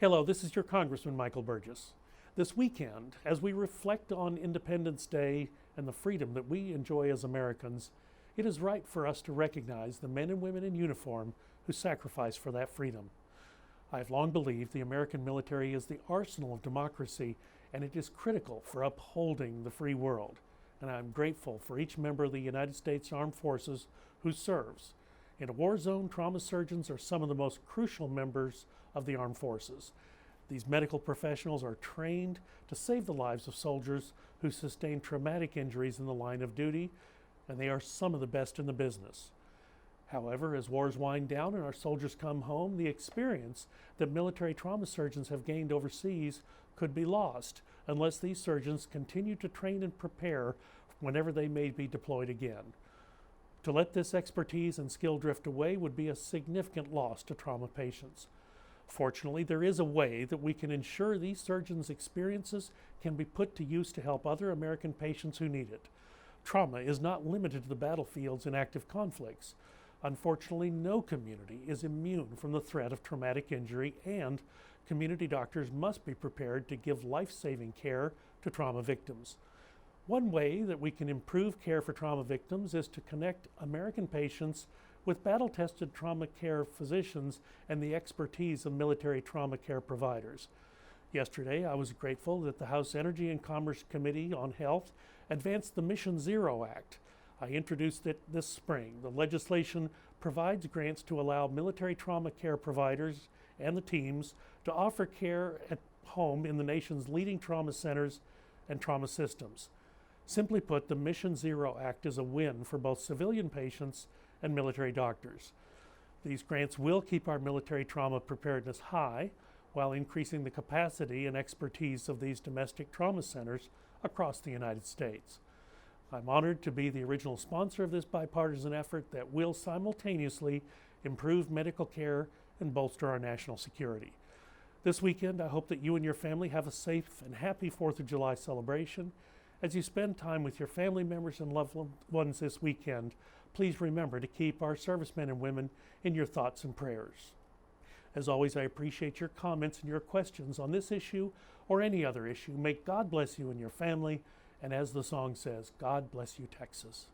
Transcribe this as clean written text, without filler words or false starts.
Hello, this is your Congressman Michael Burgess. This weekend, as we reflect on Independence Day and the freedom that we enjoy as Americans, it is right for us to recognize the men and women in uniform who sacrifice for that freedom. I have long believed the American military is the arsenal of democracy, and it is critical for upholding the free world. And I'm grateful for each member of the United States Armed Forces who serves. In a war zone, trauma surgeons are some of the most crucial members of the armed forces. These medical professionals are trained to save the lives of soldiers who sustain traumatic injuries in the line of duty, and they are some of the best in the business. However, as wars wind down and our soldiers come home, the experience that military trauma surgeons have gained overseas could be lost unless these surgeons continue to train and prepare whenever they may be deployed again. To let this expertise and skill drift away would be a significant loss to trauma patients. Fortunately, there is a way that we can ensure these surgeons' experiences can be put to use to help other American patients who need it. Trauma is not limited to the battlefields and active conflicts. Unfortunately, no community is immune from the threat of traumatic injury, and community doctors must be prepared to give life-saving care to trauma victims. One way that we can improve care for trauma victims is to connect American patients with battle-tested trauma care physicians and the expertise of military trauma care providers. Yesterday, I was grateful that the House Energy and Commerce Committee on Health advanced the Mission Zero Act. I introduced it this spring. The legislation provides grants to allow military trauma care providers and the teams to offer care at home in the nation's leading trauma centers and trauma systems. Simply put, the Mission Zero Act is a win for both civilian patients and military doctors. These grants will keep our military trauma preparedness high while increasing the capacity and expertise of these domestic trauma centers across the United States. I'm honored to be the original sponsor of this bipartisan effort that will simultaneously improve medical care and bolster our national security. This weekend, I hope that you and your family have a safe and happy 4th of July celebration. As you spend time with your family members and loved ones this weekend, please remember to keep our servicemen and women in your thoughts and prayers. As always, I appreciate your comments and your questions on this issue or any other issue. May God bless you and your family. And as the song says, God bless you, Texas.